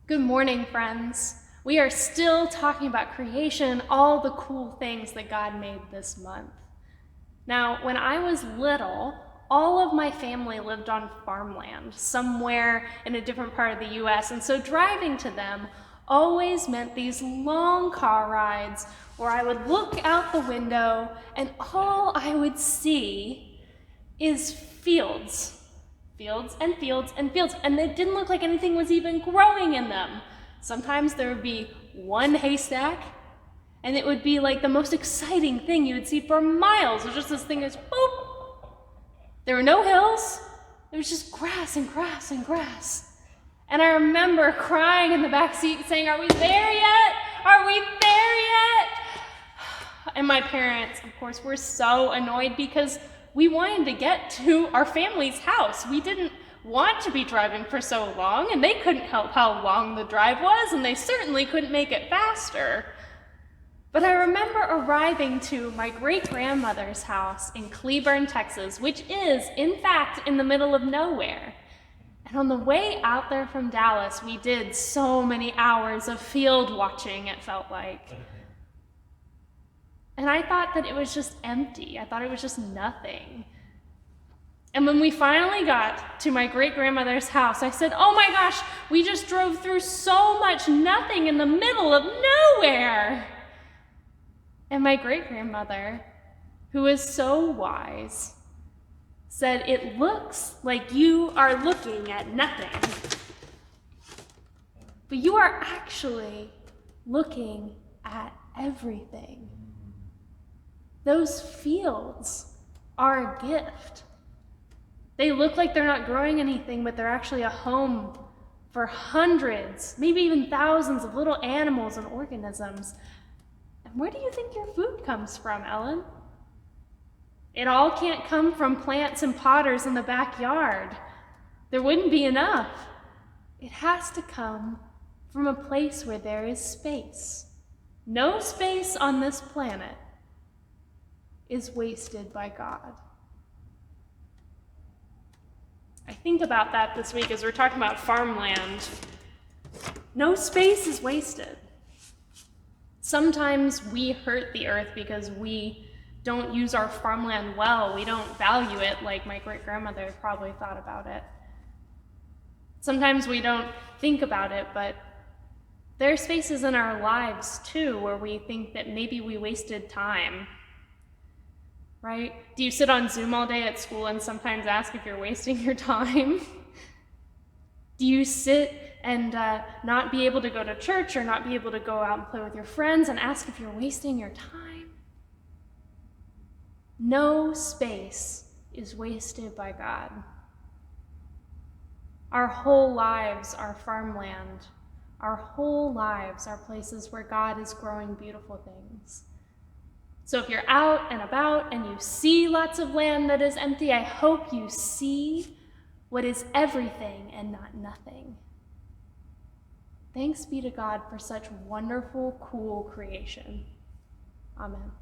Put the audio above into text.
Good morning, friends. We are still talking about creation and all the cool things that God made this month. Now, when I was little, all of my family lived on farmland, somewhere in a different part of the US, and so driving to them always meant these long car rides where I would look out the window and all I would see is fields. Fields and fields and fields, and it didn't look like anything was even growing in them. Sometimes there would be one haystack, and it would be like the most exciting thing you would see for miles. It was just this thing that's boop. There were no hills. It was just grass and grass and grass. And I remember crying in the back seat saying, "Are we there yet? Are we there yet?" And my parents, of course, were so annoyed because we wanted to get to our family's house. We didn't want to be driving for so long, and they couldn't help how long the drive was, and they certainly couldn't make it faster. But I remember arriving to my great-grandmother's house in Cleburne, Texas, which is, in fact, in the middle of nowhere. And on the way out there from Dallas, we did so many hours of field watching, it felt like. And I thought that it was just empty. I thought it was just nothing. And when we finally got to my great-grandmother's house, I said, "Oh my gosh, we just drove through so much nothing in the middle of nowhere." And my great-grandmother, who is so wise, said, "It looks like you are looking at nothing, but you are actually looking at everything. Those fields are a gift. They look like they're not growing anything, but they're actually a home for hundreds, maybe even thousands of little animals and organisms. And where do you think your food comes from, Ellen? It all can't come from plants and potters in the backyard. There wouldn't be enough. It has to come from a place where there is space. No space on this planet is wasted by God." I think about that this week as we're talking about farmland. No space is wasted. Sometimes we hurt the earth because we don't use our farmland well. We don't value it like my great-grandmother probably thought about it. Sometimes we don't think about it, but there are spaces in our lives too where we think that maybe we wasted time. Right? Do you sit on Zoom all day at school and sometimes ask if you're wasting your time? Do you sit and not be able to go to church or not be able to go out and play with your friends and ask if you're wasting your time? No space is wasted by God. Our whole lives are farmland. Our whole lives are places where God is growing beautiful things. So if you're out and about and you see lots of land that is empty, I hope you see what is everything and not nothing. Thanks be to God for such wonderful, cool creation. Amen.